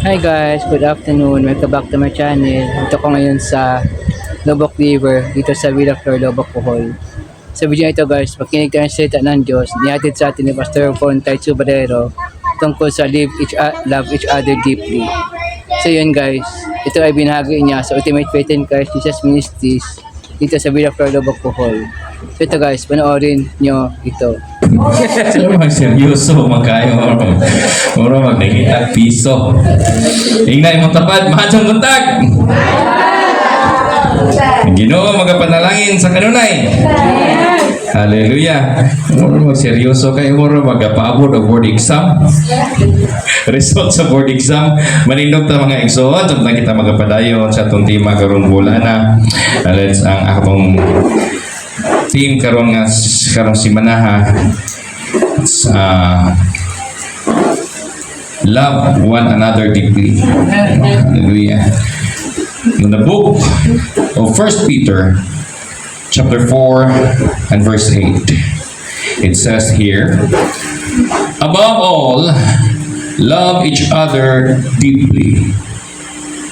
Hi guys, good afternoon. Welcome back to my channel. Dito ko ngayon sa Lobok River, dito sa Villa Flor, Lobok, Bohol. Sa video na ito guys, makinig tayo ng salita ng Diyos. Nihatid sa atin ni Pastor Von Taitsu Badero tungkol sa love each other deeply. So yun guys, ito ay binahagi niya sa Ultimate Faith in Christ Jesus Ministries dito sa Villa Flor, Lobok, Bohol. So ito guys, panoorin nyo ito. Sino mag-seryoso magkayo mura mag-nakita piso ingna imong tapad mahadong buntag Ginoo magapanalangin sa kanunay. Hallelujah. Mura mag-seryoso kayo mura magapaabot og board exam result sa board exam manindog ta mga igsoon tungod kita magapadayon sa atong tema karong bulan na let's ang akong team karong simana love one another deeply. Hallelujah. In the book of 1 Peter chapter 4 and verse 8 it says here, above all love each other deeply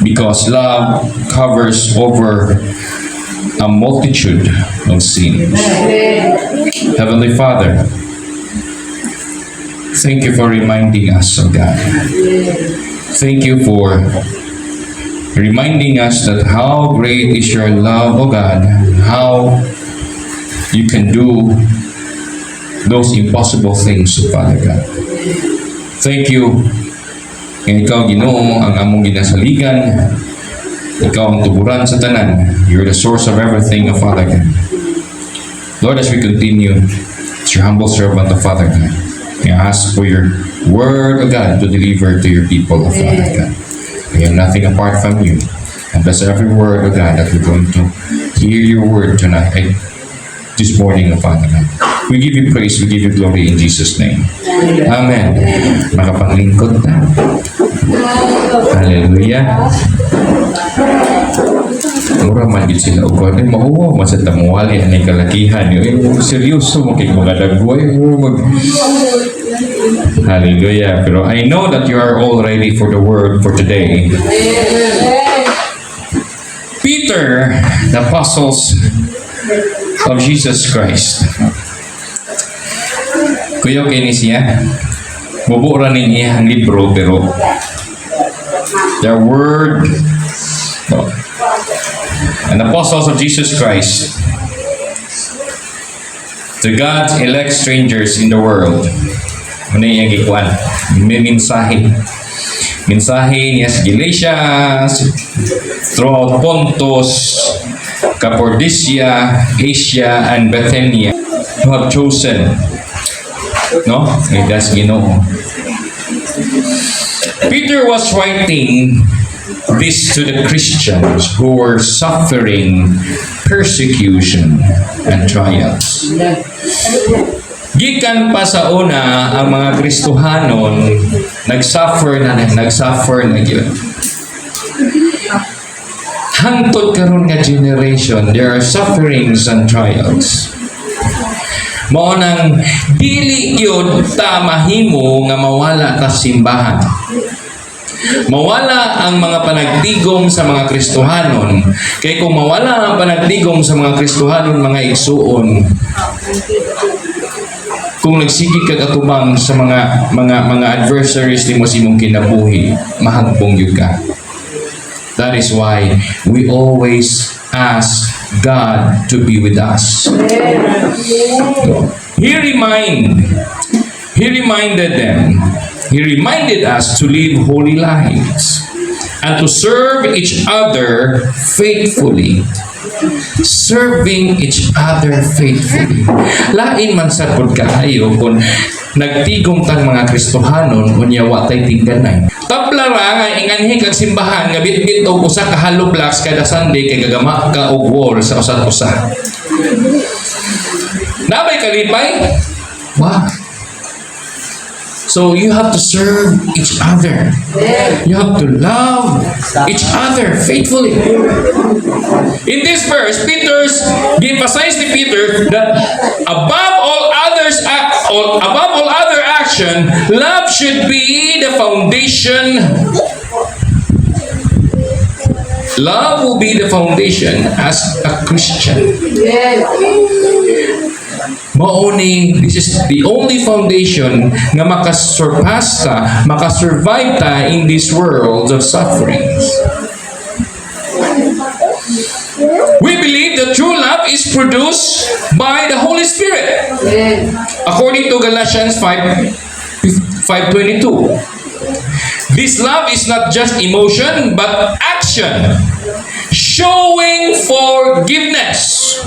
because love covers over a multitude of sins. Heavenly Father, thank you for reminding us of God. Thank you for reminding us that how great is your love, oh God, how you can do those impossible things, Father God. Thank you. And ikaw, Ginoo, ang among ginasaligan. Ikaw ang tuburan sa tanan. You're the source of everything, O Father God. Lord, as we continue, as your humble servant, O Father God, I ask for your word, O God, to deliver to your people, O Father God. We have nothing apart from you. And bless every word, O God, that we're going to hear your word tonight, this morning, O Father God. We give you praise, we give you glory in Jesus' name. Amen. Makapanglingkod na. Hallelujah. Mura man din sila ugod ay mauwa man sa tamuwali anay kalakihan yung seryoso mo kay mga dagway Hallelujah. Pero I know that you are all ready for the word for today. Peter, the apostles of Jesus Christ. Kuya kini siya bubura niya ang libro pero their word and apostles of Jesus Christ, to God's elect strangers in the world. Ano yung gikuan? May mensahe niya sa Galatia, throughout Pontus, Cappadocia, Asia, and Bithynia, who have chosen. No? That's Ginoo. Peter was writing this to the Christians who were suffering persecution and trials. Gikan pa sa una ang mga Kristohanon nagsuffer na yun. Hangtod karon nga generation, there are sufferings and trials. Mao nang dili gyud ta mahimo nga mawala ta simbahan. Mawala ang mga panagtigom sa mga Kristohanon. Kay kung mawala ang panagtigom sa mga Kristohanon, mga igsuon, kung nagsigi ka katubang sa mga adversaries ni mo si mong kinabuhi, mahagbong yun ka. That is why we always ask God to be with us. He reminded us to live holy lives and to serve each other faithfully. Serving each other faithfully. Lain man sa pagkaayo kung nagtigom tang mga Kristohanon unya wa tay tingganay. Tapla ra nga inganhi kag simbahan nga bitbit og usa ka hollow blocks kada Sunday kay gagama ka og wall sa usa. Nabay kalipay? Wow. So you have to serve each other. You have to love each other faithfully. In this verse, he emphasized to Peter that above all other action, love should be the foundation Love will be the foundation as a Christian. Mauni, this is the only foundation nga makasurpass ta, makasurvive ta in this world of sufferings. We believe that true love is produced by the Holy Spirit. According to Galatians 5:22. This love is not just emotion but action, showing forgiveness,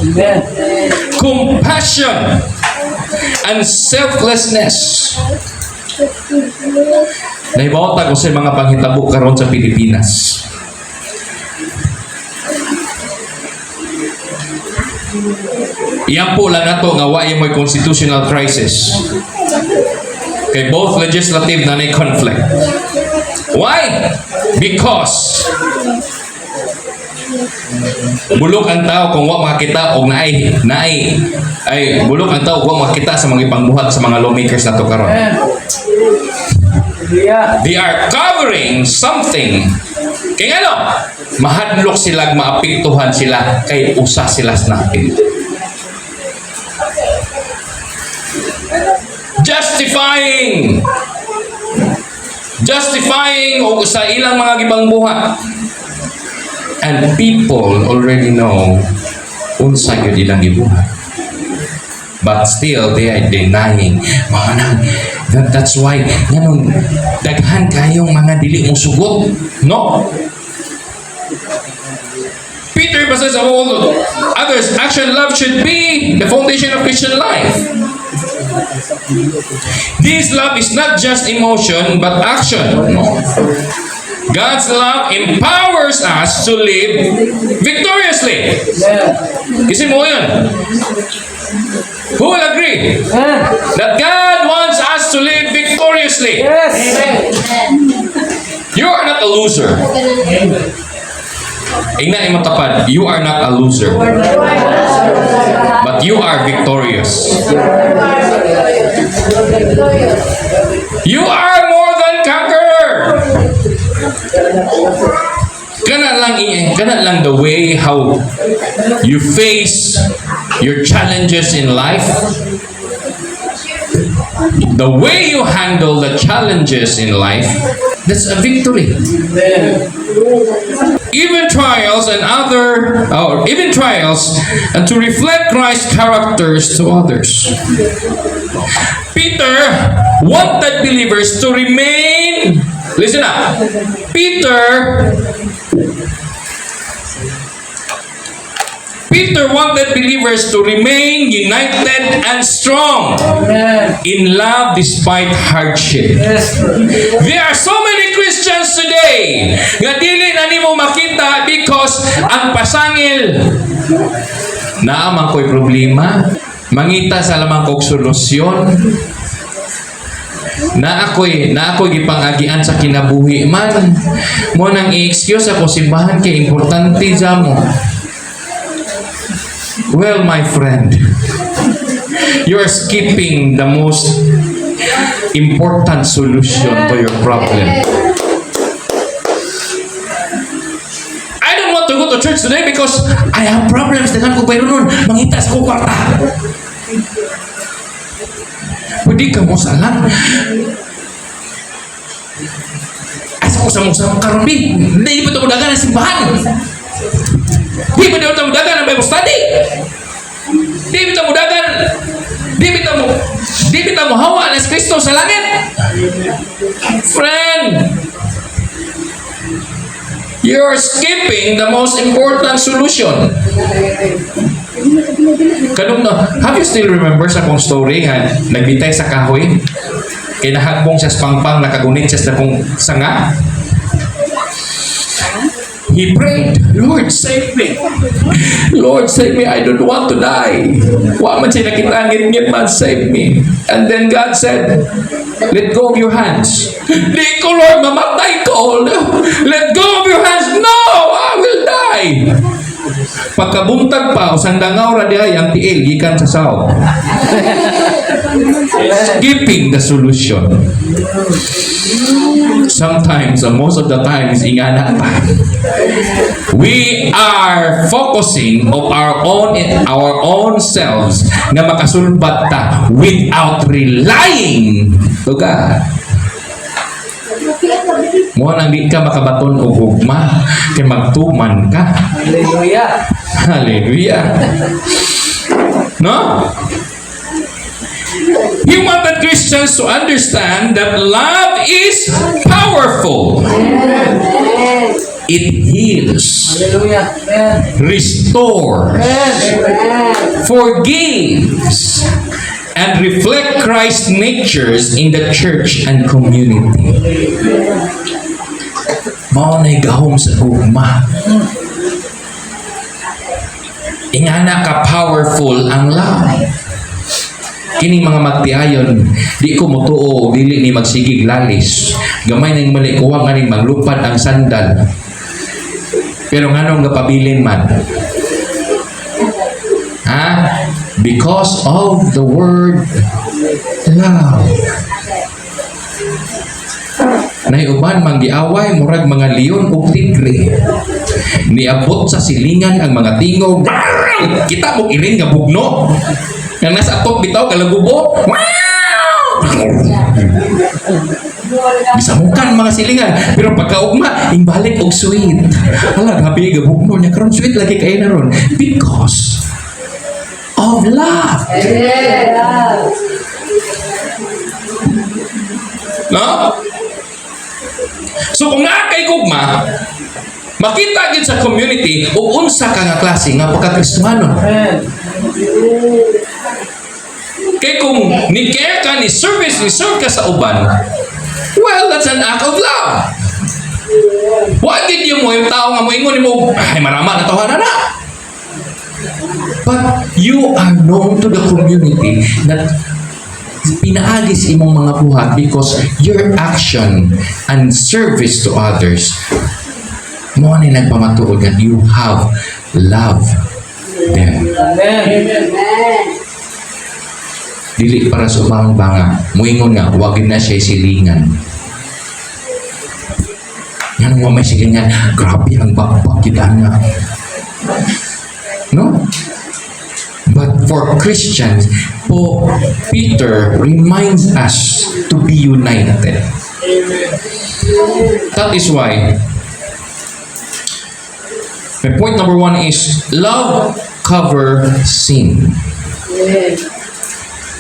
compassion, and selflessness. Naibawat ako sa mga panghitabo karon sa Pilipinas. Iyan po lang nato nga wa may constitutional crisis. Kay both legislative na may conflict. Why? Because bulok ang tao kung wa makita og naay bulok ang tao kung wa makita sa mga ipangbuhat sa mga lawmakers nato karon. They are covering something. Kaya ano? Mahadlok sila, maapektuhan sila, kay usa sila natin. Justifying o sa ilang mga gibang buhat. And people already know unsa gyud ilang gibuhat. But still, they are denying. That's why, ganun, daghan kayong mga dili mo sugot. No? Peter says, all others, action love should be the foundation of Christian life. This love is not just emotion, but action. No? God's love empowers us to live victoriously. Kasi mo yun. Who will agree that God wants us to live victoriously? Yes. You are not a loser. Ingna imong tapat, you are not a loser. But you are victorious. You are more than conqueror. Kana lang the way how you face your challenges in life. The way you handle the challenges in life, that's a victory. Even trials and to reflect Christ's characters to others. Peter wanted believers to remain, listen up, Peter wanted believers to remain united and strong in love despite hardship. There are so many Christians today nga dili na nimo makita because ang pasangil naamang ko'y problema, mangita sa lamang kong solusyon, na ako'y gipang-agian sa kinabuhi man, mo nang i-excuse ako simbahan kay importante dyan mo. Well, my friend, you're skipping the most important solution to your problem. I don't want to go to church today because I have problems. Dengan ko pero nun, mangita sa kwarta. Pwede ka mo salang. Asa ko sa mong karon di. Hindi pa ito mo dagan ang simbahan. Di ba ito mo dagan ang Bible study? Di ba mo hawa na si Kristo sa langit? Friend, you're skipping the most important solution. Have you still remember sa kong story nga nagbitay sa kahoy? Kinahagbong siya sa pangpang, nakagunit siya sa kong sanga. He prayed, Lord, save me. Lord, save me. I don't want to die. Wa man siya nakitangin niya, man, save me. And then God said, let go of your hands. Di ko, Lord, mamatay ko. Let go of your hands. No, I will die. Pagkabuntag pa, usang dangaw ra diay ang tiil gikan sa sao. Skipping the solution. Sometimes, most of the times, ingana pa. We are focusing of our own selves na makasulbat ta without relying to God. Mo nang di ka makabaton og hugma kay magtuman ka. Hallelujah. Hallelujah. No? He wanted Christians to understand that love is powerful. It heals, Hallelujah. Amen. restores, Amen. forgives, and reflect Christ's natures in the church and community. Mao na'y gahom sa hugma. Ingana ka powerful ang love. Kini mga magtiayon, di ko mutuo, dili ni magsigig lalis. Gamay ning malikuwang aning maglupad ang sandal. Pero nganong gapabilin man? Ha? Because of the word love. Naiuban manggiaway murag mga leon ug tigre. Niabot sa silingan ang mga tingog. Kita mo iring nga bugno. Nga nasa atok bitaw kalagubo. Bisamukan mga silingan, pero pagkaugma imbalik og sweet. Hala gabi gabugno niya karon sweet lagi kay na ron because of love. No? So kung naa kay gugma, makita gid sa community ug unsa ka nga klase nga pagka-Kristiyano. Kay kung ni-care ka, ni-serve ka sa uban, well, that's an act of love. Why did you mo yung tao nga mo ingon mo, ay marama na tawanan na. But you are known to the community that pinaagis imong mga buhat because your action and service to others mo ni nagpamatuod that you have love them. Amen. Dili para sa ubang banga. Muingon nga, wag na siya silingan. Yan mo may silingan. Grabe ang bakbak kita nga. No? But for Christians, Peter reminds us to be united. That is why my point number 1 is love covers sin.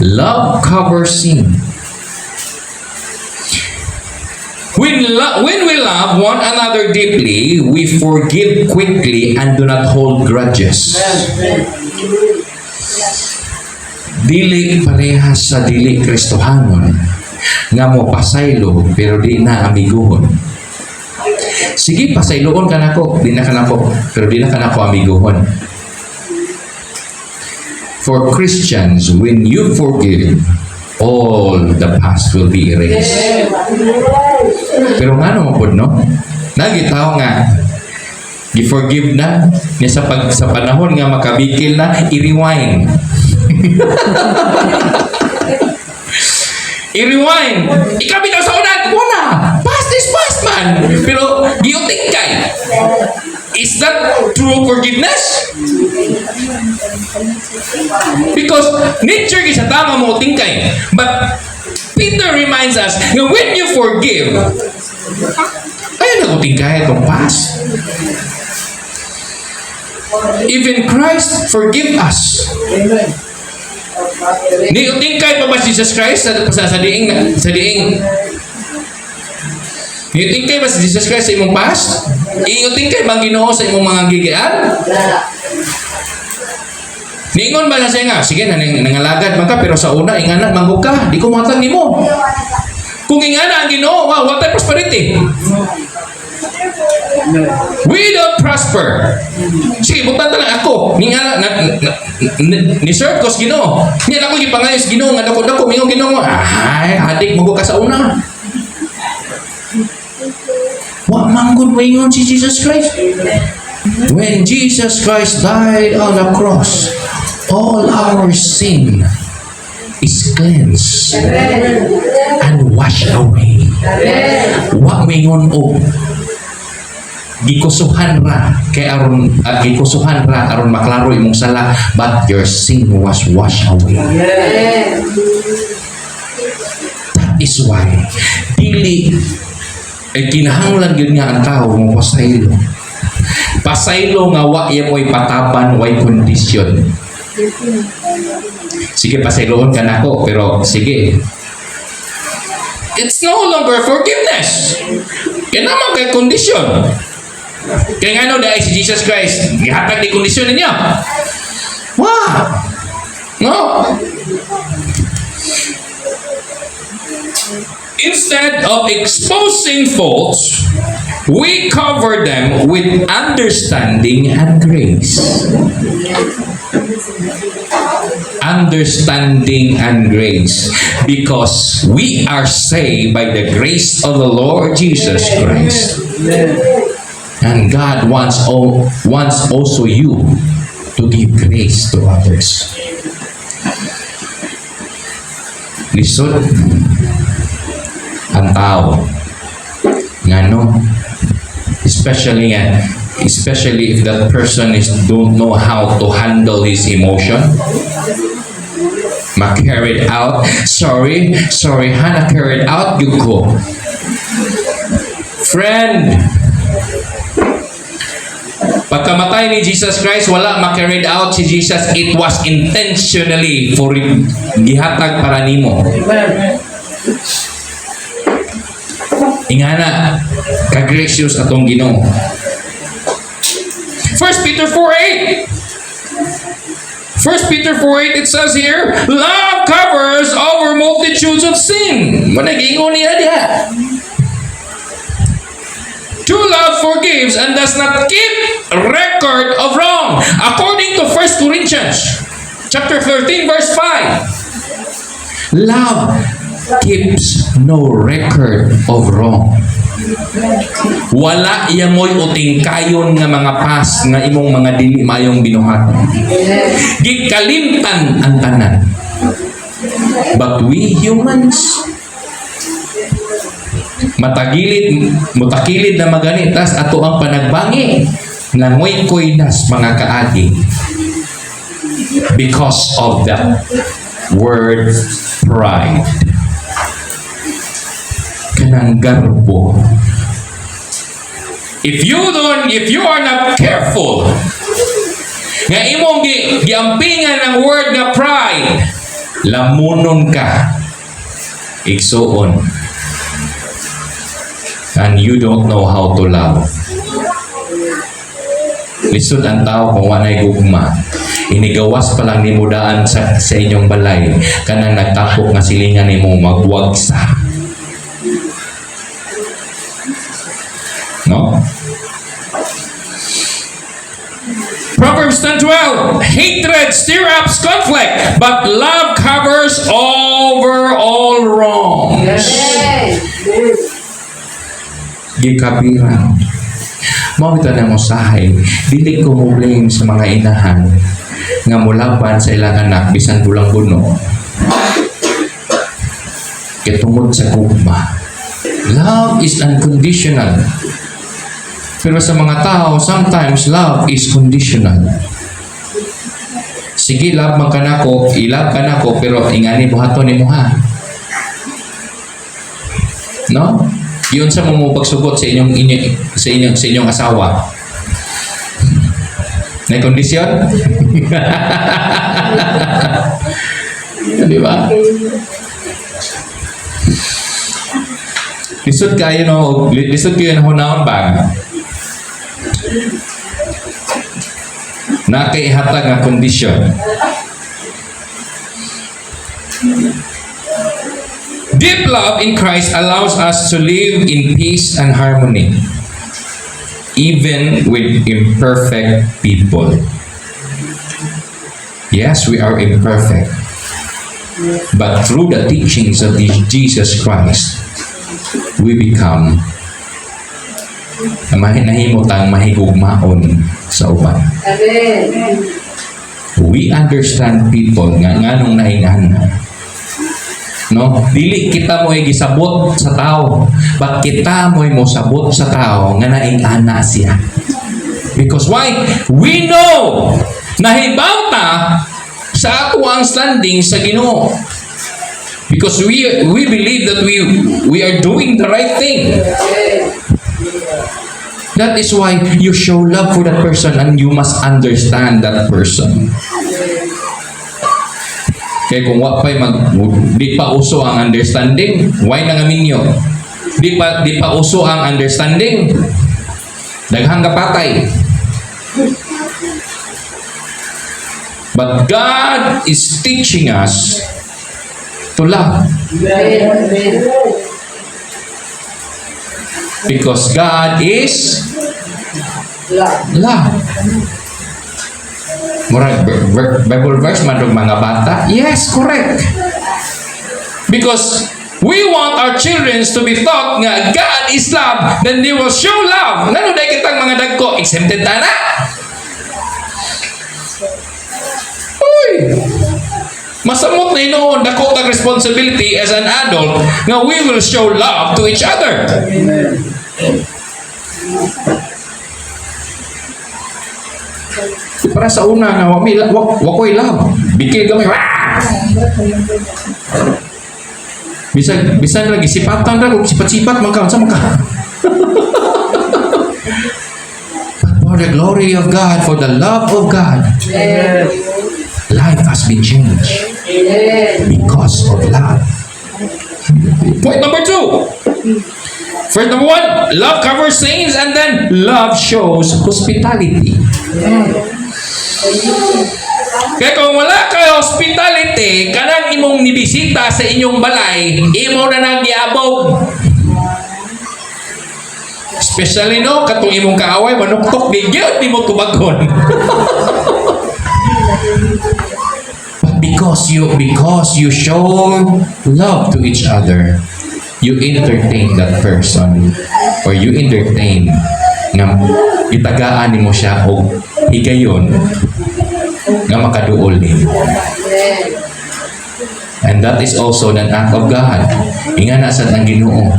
Love covers sin. When we love one another deeply, we forgive quickly and do not hold grudges. Dili parehas sa dili Kristohanon nga mo pasaylo pero di na amiguhon. Sige, pasayloon ka nako, di na ka nako, pero di na ka nako amiguhon. For Christians, when you forgive, all the past will be erased. Pero nga naman po, no? Nagitaw nga, i-forgive na, niya sa panahon nga makabikil na, i-rewind. I-rewind. Ikabitaw sa unan, wala. Past is past, man. Pero, giuting kay. Is that true forgiveness? Because nature is a tama mo tingkay. But Peter reminds us na when you forgive, ayun na ko tingkay itong past. Even Christ forgive us. Ni tingkay pa ba Jesus Christ sa diing Iuting kay ba si Jesus Christ sa imong past? Iuting kay bang Ginoo sa imong mga gigian? Ningon ba na siya nga? Sige, nangalagad man ka, pero sa una, ingana, manggog ka. Di ko matag ni mo. Kung ingana ang Ginoo, wow, what type prosperity? We don't prosper. Sige, butan lang ako. Ingana, ni-serve ko sa Ginoo. Ngayon ako ipangayos Ginoo, nga dako-dako, mingong Ginoo. Ay, adik, manggog ka sa una. Wa manggod mo ingon si Jesus Christ. When Jesus Christ died on the cross, all our sin is cleansed and washed away. Wa mingon og gikusuhan ra kay aron gikusuhan ra aron maklaro imong sala, but your sin was washed away. That is why dili kinahanglan gyud nga ang tao mo pasaylo. Pasaylo nga wa iya mo'y pataban, way kondisyon. Sige, pasayloon ka na ako, pero sige. It's no longer forgiveness. Kaya naman kay kondisyon. Kaya nga no, dahil si Jesus Christ, gihatag ni kondisyon ninyo. Wow! No? Instead of exposing faults, we cover them with understanding and grace. Understanding and grace. Because we are saved by the grace of the Lord Jesus Christ. And God wants also you to give grace to others. Lisod ang tao nga no, especially if that person don't know how to handle his emotion, ma-carried out, sorry hana carried out you ko. Friend, pagkamatay ni Jesus Christ, wala ma-carried out si Jesus. It was intentionally for gihatag para nimo. Ingana, ka-gracious atong Ginoo. 1 Peter 4:8. 1 Peter 4:8, it says here, love covers over multitudes of sin. Managingon niya diha. True love forgives and does not keep record of wrong. According to 1 Corinthians chapter 13 verse 5. Love keeps no record of wrong. Wala iya mo'y utingkayon nga mga pas nga imong mga dili mayong binuhat. Gikalimtan ang tanan. But we humans, mutakilid na maganitas ato ang panagbangi na ngoy-koy nas mga kaagi because of that word pride. Kanang garbo. If you are not careful nga imong giampingan ng word nga pride, lamunon ka, igsuon, and you don't know how to love. Lisod ang tao kung wanay gugma. Inigawas pa lang ni mudaan sa inyong balay, kanang nagtapok nga silingan nimo magwagsa. No? Proverbs 10:12. Hatred stirs up conflict, but love covers over all wrongs. Gikapiran. Mawita na mo sahay, dili ko mo blame sa mga inahan nga mulaban sa ilang anak bisan bulang buno. Kitungod sa gugma. Love is unconditional. Pero sa mga tao, sometimes love is conditional. Sige, love man ka nako, i-love ka nako, pero ingani buhaton ni mo ha. No? Yun sa mo pagsugot sa inyong asawa. May kondisyon? Di ba? Lisod kayo no, lisod kayo na hunaon ba? Nakaihatag nga kondisyon. Deep love in Christ allows us to live in peace and harmony, even with imperfect people. Yes, we are imperfect, but through the teachings of Jesus Christ, we become nahimutang mahigugmaon sa uban. We understand people nga nganong naingan. No, dili kita mo gisabot sa tao, but kita mo sabot sa tao nga naingana siya. Because why? We know nahibaw ta sa ato ang standing sa Ginoo. Because we believe that we are doing the right thing. That is why you show love for that person and you must understand that person. Kaya kung di pa uso ang understanding, why nangaminyo? Di pa uso ang understanding, daghang kapatay. But God is teaching us to love. Because God is love. Murag Bible verse man og mga bata? Yes, correct. Because we want our children to be taught nga God is love, then they will show love. Ngano day kitang mga dagko exempted ta na? Uy! Masamot na inoon dako tag responsibility as an adult nga we will show love to each other. Para sa una nga wakoy love. Bikil gamay. Bisan lagi sipatan ra kung sipat-sipat man ka unsa man ka. But for the glory of God, for the love of God, life has been changed because of love. Point number 2. First number 1, love covers sins, and then love shows hospitality. Kaya kung wala kayo hospitality, kanang imong nibisita sa inyong balay, imo na nang giabog. Especially no, katong imong kaaway, manuktok di gyud di mo tubagon. But because you show love to each other, you entertain that person, or you entertain nga itagaan nimo siya og higayon nga makaduol nimo. And that is also an act of God. Ingana sad ang Ginoo.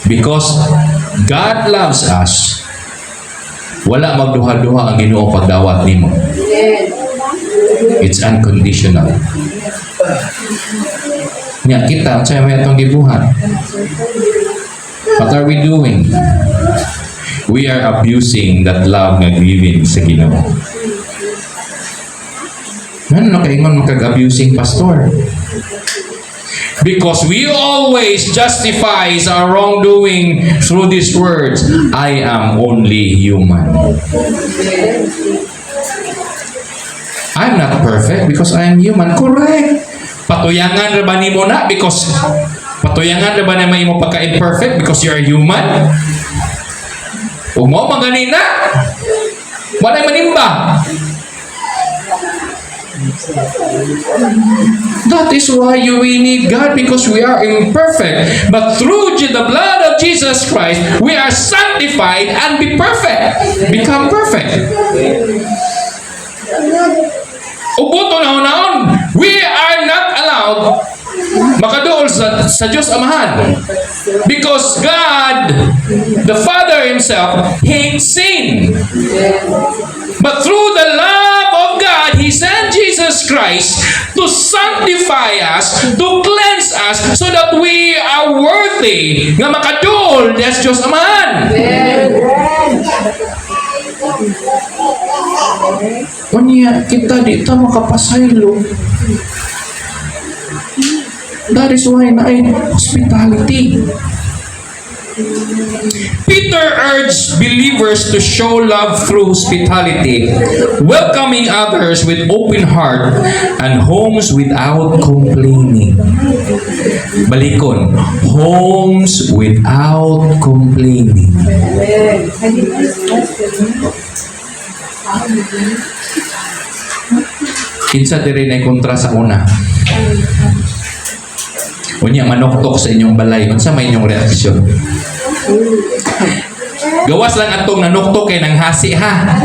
Because God loves us, wala magduha-duha ang Ginoo pagdawat nimo. It's unconditional. Nya kita sa may atong gibuhat. What are we doing? We are abusing that love nga given sa Ginoo. Ano kaingon makag-abusing pastor? Because we always justify our wrongdoing through these words, I am only human. I'm not perfect because I am human. Correct. Patuyangan ra ba nimo na because patuyangan ra ba na may imo pagka-imperfect because you are human? Ug mo manganina. Walay manimba. That is why we need God, because we are imperfect. But through the blood of Jesus Christ, we are sanctified and become perfect. Ubuto na we are not allowed makaduol sa Diyos Amahan. Because God, the Father Himself, hates sin. But through the love of God, He sent Jesus Christ to sanctify us, to cleanse us, so that we are worthy nga makaduol sa Diyos Amahan. Kanya kita dito makapasaylo. That is why na ay hospitality. Peter urged believers to show love through hospitality, welcoming others with open heart and homes without complaining. Balikon, homes without complaining. Kinsa diri na kontra sa una. Unya manoktok sa inyong balay, unsa may inyong reaksyon? Gawas lang atong nanukto kay nang hasi ha.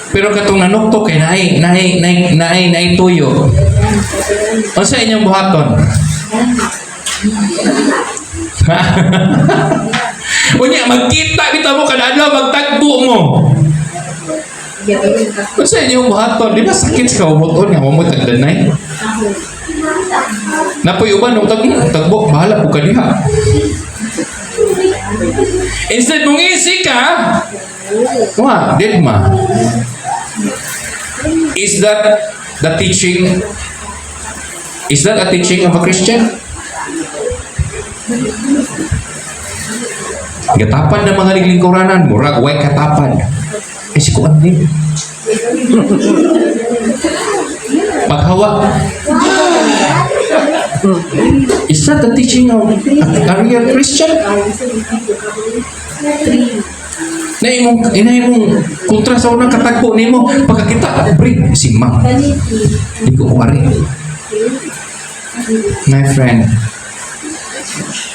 Pero katong nanukto kay naay tuyo. Unsa inyong buhaton? Unya magkita kita mo kada adlaw magtagbo mo. Unsa inyong buhaton? Di ba sakit sa kabuton nga mo tagdanay? Napoy uban ng tagbo, bahala po ka diha. Instead mong isi ka, dead ma. Is that the teaching? Is that a teaching of a Christian? Gatapan ng mga liglingkuranan, murag way katapan. Si kuan din. Paghawa. Is that the teaching of a real Christian? Na imong kontra sa unang katagpo nimo pagkakita break si ma'am. Di ko worry. My friend,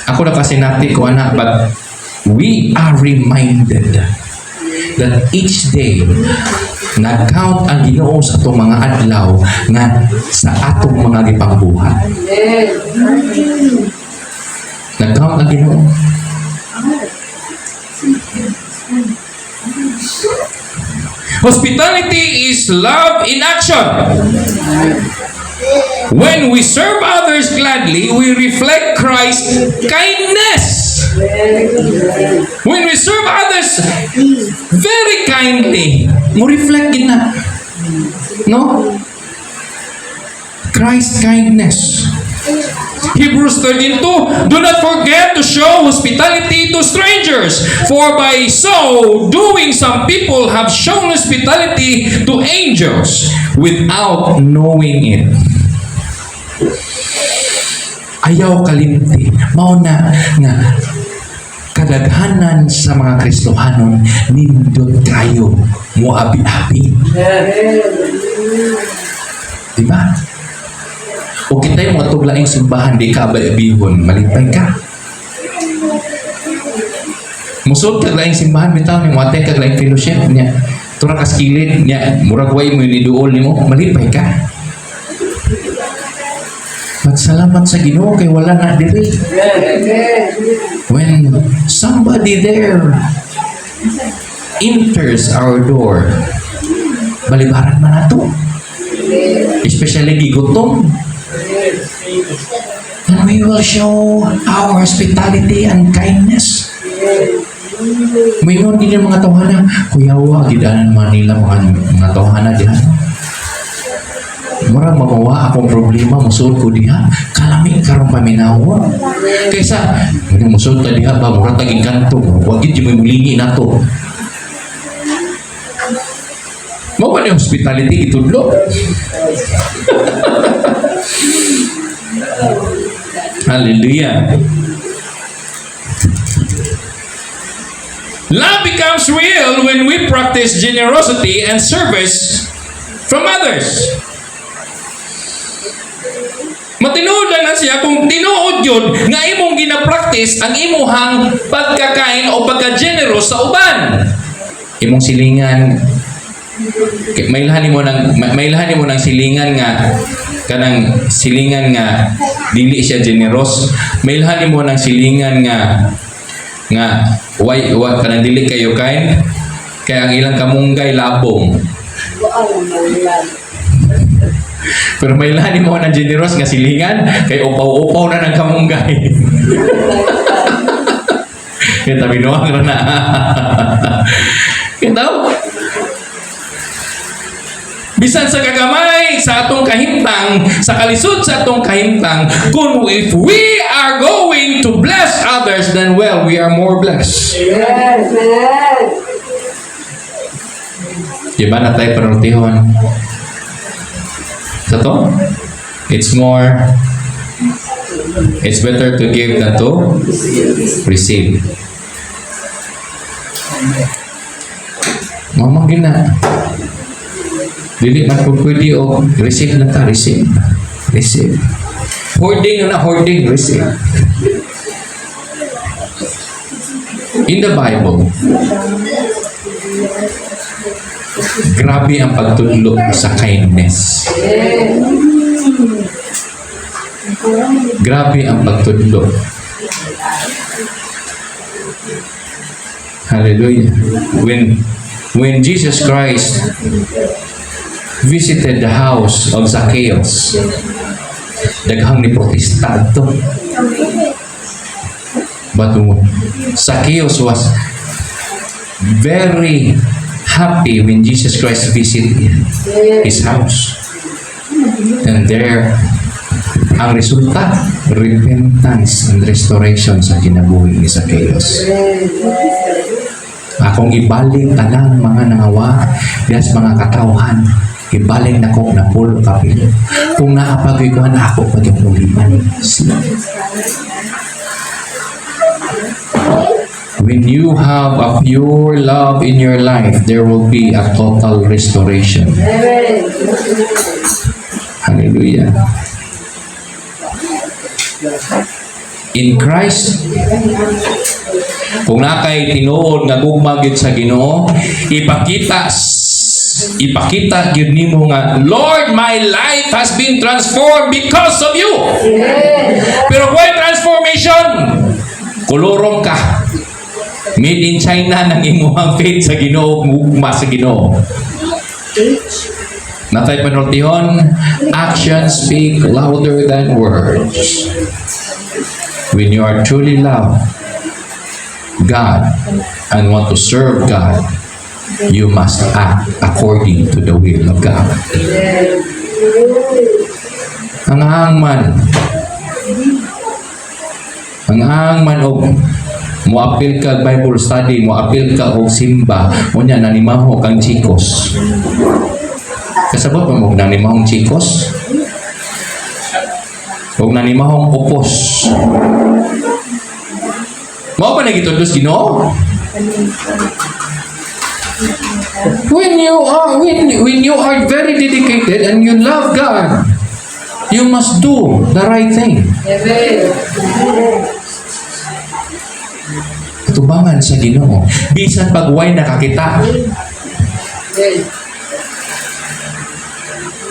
ako na kasi natin ko anak, but we are reminded that each day nag-count ang Ginoo sa atong mga adlaw nga sa atong mga gipangbuhat. Nag-count ang Ginoo. Hospitality is love in action. When we serve others gladly, we reflect Christ's kindness. When we serve others very kindly, mo reflect din na. No? Christ's kindness. Hebrews 13:2, do not forget to show hospitality to strangers, for by so doing some people have shown hospitality to angels without knowing it. Ayaw kalimti. Mauna nga kadaghanan sa mga Kristohanon nindot kayo mo abi-abi. Diba? O kita'y mga tuglaing simbahan di ka abi-abihon, malipay ka. Musod kaglaing simbahan bitaw ni muatay kaglaing fellowship niya. Tura kaskilid niya, murag way mo iniduol nimo, malipay ka. Magsalamat sa Ginoo kay wala na diri. When somebody there enters our door, balibaran man nato. Especially gigutom. And we will show our hospitality and kindness. Mayroon din yung mga tawhana, kuyawa, gidanan man nila mga tawhana diyan. Mura magawa akong problema, musod ko diha, kalami karong paminawa. Kaysa, musod ka diha ba, mura taging kanto, wagid yung may mulingi na to. Mawa na yung hospitality, itudlo. Hallelujah. Love becomes real when we practice generosity and service from others. Matinuod lang na siya kung tinuod yun nga imong ginapractice ang imuhang pagkakain o pagka-generous sa uban. Imong silingan, may ilhan mo ng silingan nga kanang silingan nga dili siya generous. May ilhan mo ng silingan nga why kanang dili kayo kain kaya ang ilang kamunggay labong. Pero may ilhan mo ng generous nga silingan kay upaw-upaw na ng kamunggay. Kaya tabi noang na. Kaya bisan sa kagamay sa atong kahimtang, sa kalisod sa atong kahimtang, if we are going to bless others, then well, we are more blessed. Yes, yes. Diba na tayo panultihon? Sa to? It's better to give than to receive. Mamang gina. Dili man kung pwede o receive na ta, receive. Hoarding na hoarding, receive. In the Bible, grabe ang pagtudlo sa kindness. Grabe ang pagtudlo. Hallelujah. When Jesus Christ visited the house of Zacchaeus, daghang ni protesta adto. But Zacchaeus was very happy when Jesus Christ visited his house. And there, ang resulta, repentance and restoration sa kinabuhi ni Zacchaeus. Akong ibalik tanang mga nangawa, das mga katawhan, ibalik na ko na pulo kapilo. Kung naapagikuhan ako pag yung uliman. When you have a pure love in your life, there will be a total restoration. Hallelujah. In Christ, kung nakay tinuod nga gugma gyud sa Ginoo, ipakita gyud nimo nga, Lord, my life has been transformed because of you. Pero kung transformation, kulurong ka. Made in China nang imuhang faith sa Ginoo, gugma sa Ginoo. Natay panultihon, actions speak louder than words. When you are truly love God and want to serve God, you must act according to the will of God. Ang hangman og moapil ka Bible study, moapil ka og simba, unya nanimaho kang chikos. Kasabot mo nanimahong chikos? Huwag nanimahong upos. Mao ba nagitudos Ginoo? When you are very dedicated and you love God, you must do the right thing. Tubangan sa Ginoo. Bisan pag way nakakita.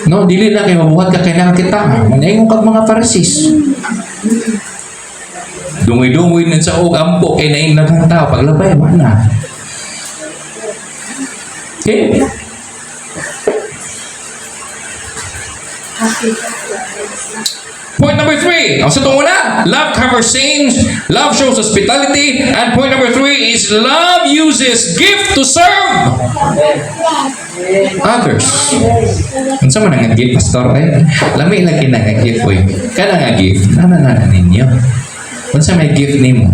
No, dili na kay mabuhat ka kay nakakita. Manaingon kag mga Pharisees. Dungoy-dungoy nun sa og ampo kay naing nagkanta paglabay mana. Okay? Point number 3. Ang sa itong una, love covers sins, love shows hospitality, and point number 3 is love uses gift to serve others. Kung sa man nga gift, pastor, lami lagi na nga gift, oy. Kana nga gift, nanananan ninyo. Kung sa may gift nimo,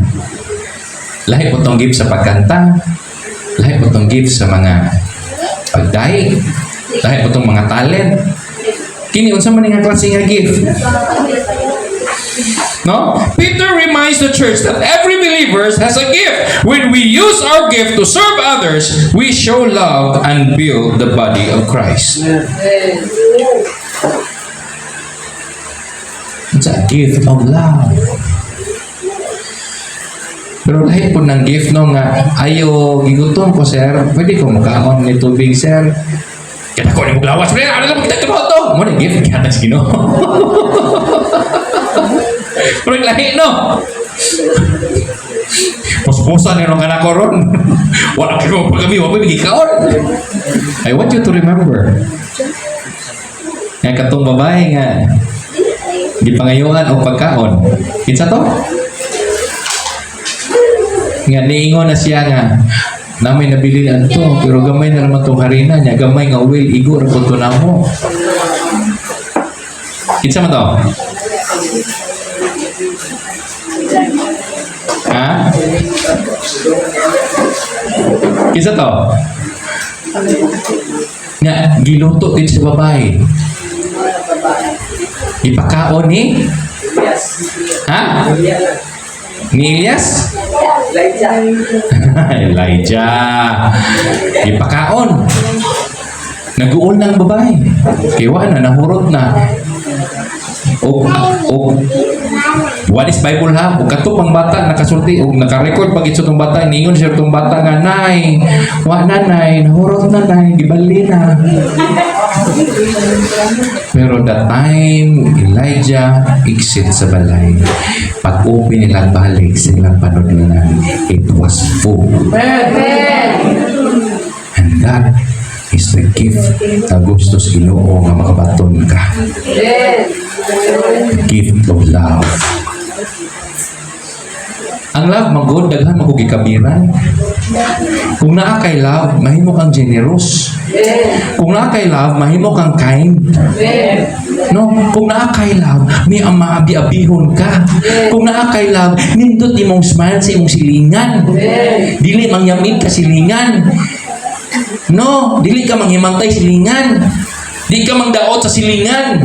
lahi po tong gift sa pagkanta, lahi po tong gift sa mga pagdaig, lahi po tong mga talent. Kini unsa man nga klase nga gift? No? Peter reminds the church that every believer has a gift. When we use our gift to serve others, we show love and build the body of Christ. It's a gift of love. Pero lahat po ng gift no nga, ayo, gigutom ko sir, pwede ko magkaon ni tubig sir. Kaya ko ni maglawas, pre, ano lang kita trabaho to? Mo na gift, kaya tas Ginoo. Pero lahi no. Puspusan ni nung anak ko ron. Wala kayo pag kami, wala bigay kaon. I want you to remember. Nga katong babae nga, di pangayuhan o pagkaon. Kinsa to? Nga niingon na siya nga, namay nabilian to, pero gamay na naman itong harina niya, gamay nga will, igo, rapot na mo. Kinsa man to? Ha? Kinsa to? Nga, giluto din sa babae. Ipakaon ni? Ha? Ni Elias? Elijah. Ipakaon. Nag-uol ng babae. Kiwa na, nahurot na. o what is Bible ha? O kato pang bata nakasulti o nakarecord pag ito tong bata ningon siya tong bata nga nay wa nanay nahurot na nay gibali na. Pero the time Elijah exit sa balay, pag open nila balik silang panudlanan, it was full. And that is the gift na gustos Ginoo nga makabaton ka. The gift of love. Ang love, magod, daghan magugikabiran. Kung naa kay love, mahimo kang generous. Kung naa kay love, mahimo kang kind. No, kung naa kay love, may maabi-abihon ka. Kung naa kay love, nindot imong smile sa imong silingan. Dili mangyamit ka silingan. No, dili ka manghimantay silingan. Di ka mangdaot sa silingan.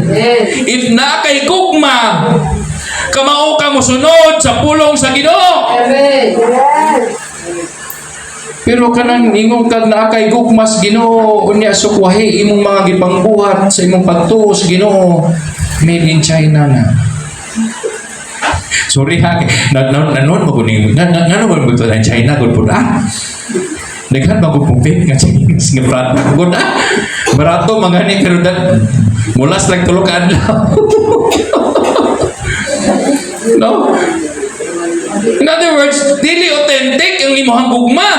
If naa kay gugma, kamao ka mosunod sa pulong sa Ginoo. Pero kanang ingong kag naa kay gugmas Ginoo unya sukwahi imong mga gipangbuhat sa imong pagtuos Ginoo, made in China na. Sorry ha, nanon mo kuning ngano ba buto sa China gud pud daghan ba gud fake nga Chinese nga brand gud barato mangani pero mulas lang tulo ka adlaw. No? In other words, dili authentic ang imong gugma.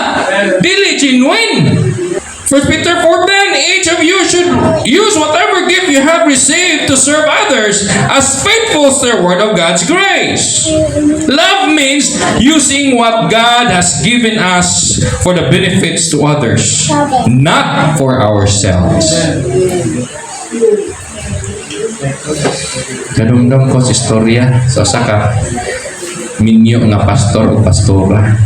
Dili genuine. 1 Peter 4:10, each of you should use whatever gift you have received to serve others as faithful steward of God's grace. Love means using what God has given us for the benefits to others, not for ourselves. Kadumdum ko sa istorya sa usa ka minyo nga pastor o pastora.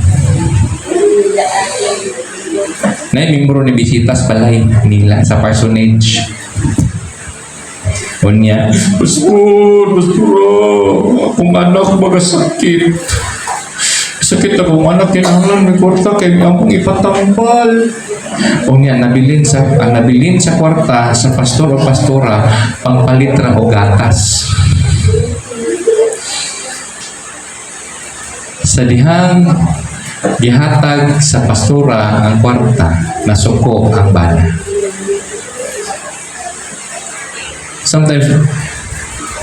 Nay membro ni bisitas balay nila sa parsonage. Unya, pastor, akong anak magasakit. Sakit akong anak kinahanglan may kwarta kay akong ipatambal. Unya nabilin sa kwarta sa pastor o pastora pangpalit ra og gatas. Sa dihang gihatag sa pastora ang kwarta, nasuko ang bana. Sometimes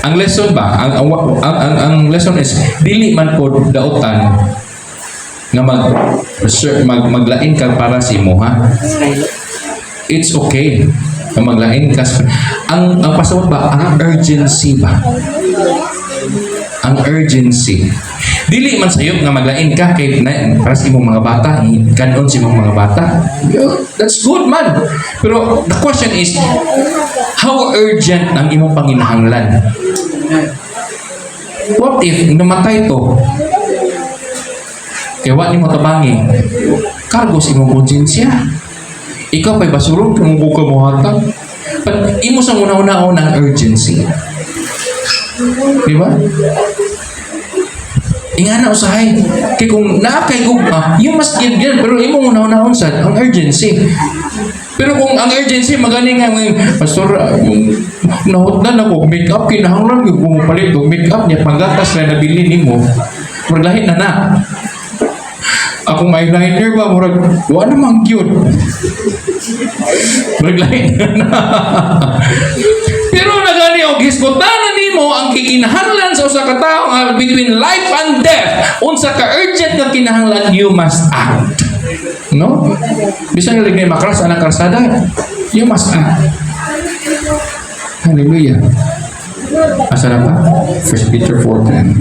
ang lesson ba, ang lesson is dili man po daotan nga maglain ka para sa imuha. It's okay na maglain ka. Ang pasawat ba, ang urgency ba? Ang urgency. Dili man sayop nga maglain ka kay para sa imong mga bata, kanon sa imong mga bata. That's good man. Pero the question is, how urgent ang imong panginahanglan? What if namatay to? Kaya wa ni mo tabangi. Kargo sa imong konsensya. Ikaw pa'y basurog kung buka mo hatag. But imo sa una-una ng urgency. Di ba? Ingana usahay. Kaya kung naakay gugma, you must give yan. Pero imo una-una sad ang urgency. Pero kung ang urgency, magaling nga pastor, nahutdan ako, make-up, kinahanglan kung pumapalit o make-up niya, panggatas na nabili ni mo, maglahin na na. Akong eyeliner ba, murag, wala namang cute. Maglahin na na. Pero nagani og hisgotanan nimo ang kikinahanglan sa usa ka tawo between life and death. Unsa ka urgent nga kinahanglan, you must act. No? Bisan nga ligay makras anang karsada, you must act. Hallelujah. Asa na pa? 1 Peter 4:10.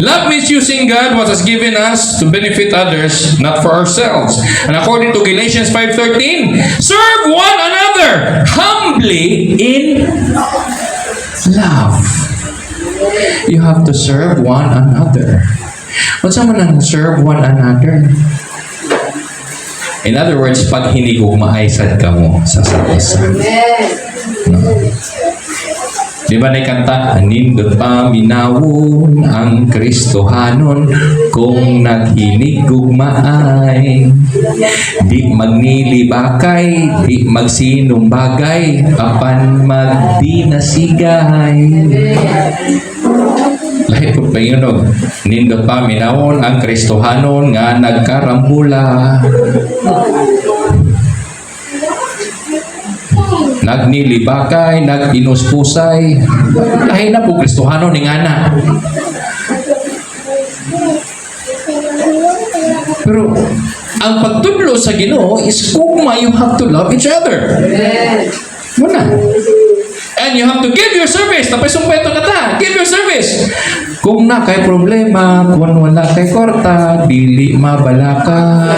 Love means using God what has given us to benefit others, not for ourselves. And according to Galatians 5:13, serve one another humbly in love. You have to serve one another. What's man ang serve one another? In other words, pag hindi ko maaysad ka mo sa isa. No? Di ba naikanta? Nindot pa minawon ang Kristohanon kung naghinigugmaay. Di magnilibakay, di magsinumbagay, apan magdinasigay. Lahi po pa yun, no? Nindot pa minawon ang Kristohanon nga nagkarambula. Nagnilibakay, nagpinuspusay. Lahi na po Kristohano ni ngana. Pero ang pagtudlo sa Ginoo is kung you have to love each other. Muna. And you have to give your service. Tapos sumpweto ka ta. Give your service. Kung na kay problema, kung wala kay korta, dili mabalaka.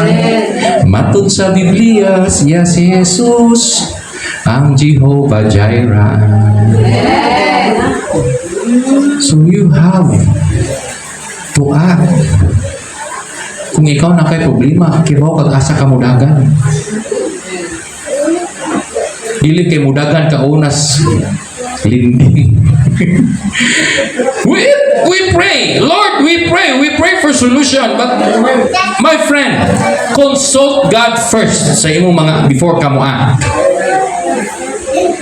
Matud sa Biblia, siya si Jesus, ang Jehovah Jireh. So you have to act. Kung ikaw na kay problema, kibaw kag-asa ka mudagan. Dili kay mudagan ka unas linding. we pray, Lord, we pray for solution, but my friend, consult God first sa imong mga before ka mo act.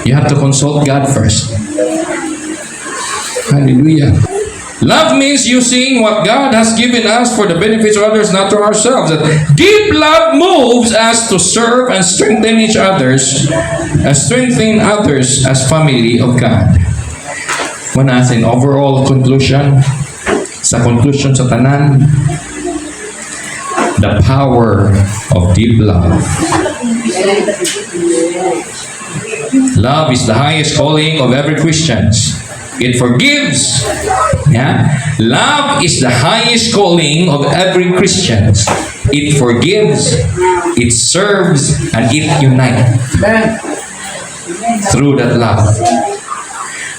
You have to consult God first. Hallelujah. Love means using what God has given us for the benefits of others, not to ourselves. That deep love moves us to serve and strengthen each others, and strengthen others as family of God. When as in overall conclusion, sa conclusion sa tanan, the power of deep love. Love is the highest calling of every Christian. It forgives. Yeah? Love is the highest calling of every Christian. It forgives, it serves, and it unites. Through that love.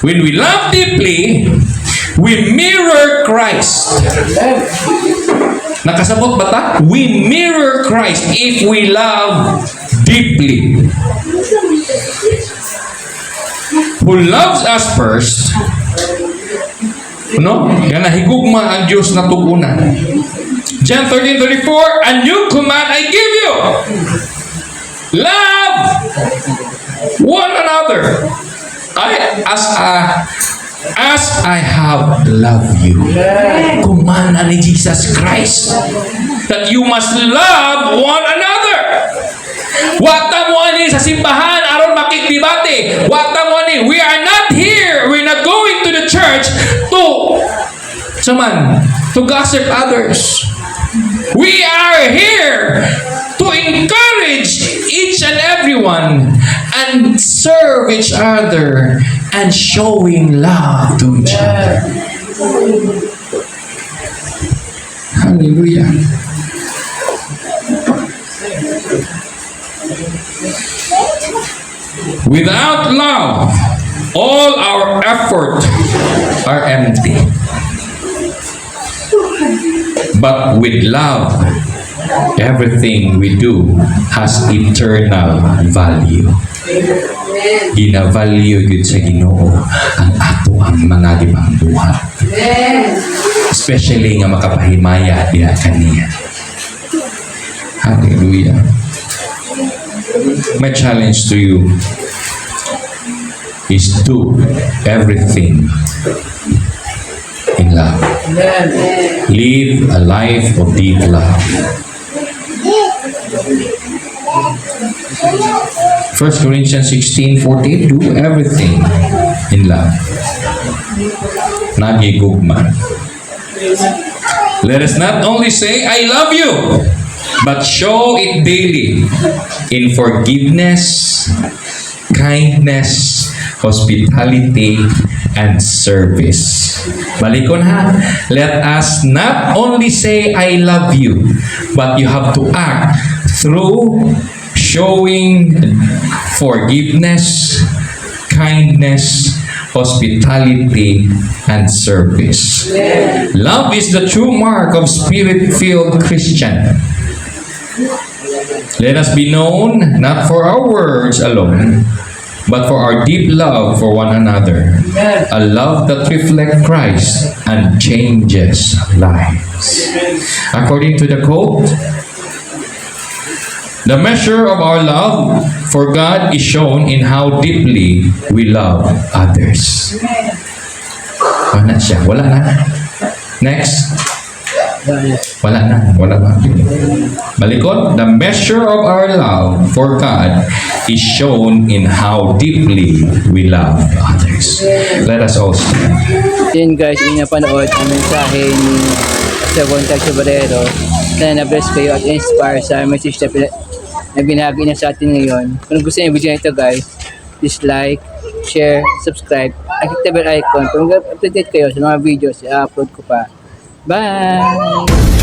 When we love deeply, we mirror Christ. Nakasabot ba ta? We mirror Christ if we love deeply. Who loves us first, no? Yan nahigugma ang Diyos na tugunan. John 13:34, a new command I give you. Love one another. As I have loved you. Kumana ni Jesus Christ that you must love one another. Wata mo ani sa simbahan aron makikdebate. Wata mo ani, we are not here. We're not going to the church to gossip others. We are here to encourage each and everyone and serve each other and showing love to each other. Hallelujah. Without love, all our effort are empty. But with love, everything we do has eternal value. Gina-value yun sa Ginoo ang ato ang mga libang buhat. Especially nga makapahimaya diha kaniya. Hallelujah. My challenge to you is do everything in love. Live a life of deep love. 1 Corinthians 16:14, do everything in love. Nagigugma. Let us not only say, I love you, but show it daily in forgiveness, kindness, hospitality, and service. Balikon ha. Let us not only say, I love you, but you have to act through showing forgiveness, kindness, hospitality, and service. Love is the true mark of Spirit-filled Christian. Let us be known not for our words alone, but for our deep love for one another, a love that reflects Christ and changes lives. According to the quote, the measure of our love for God is shown in how deeply we love others. Wala siya. Wala na. Next. Wala na. Wala na. Balikot. The measure of our love for God is shown in how deeply we love others. Let us all stand. Yun guys, yung napanood ang mensahe ni Pastor Bontag Sobrero. Sana na-bless kayo at inspire sa message na binahagi niya sa atin ngayon. Kung gusto niyo yung video na ito guys, please like, share, subscribe, at click the bell icon. Kung updated kayo sa mga videos, i-upload ko pa. Bye!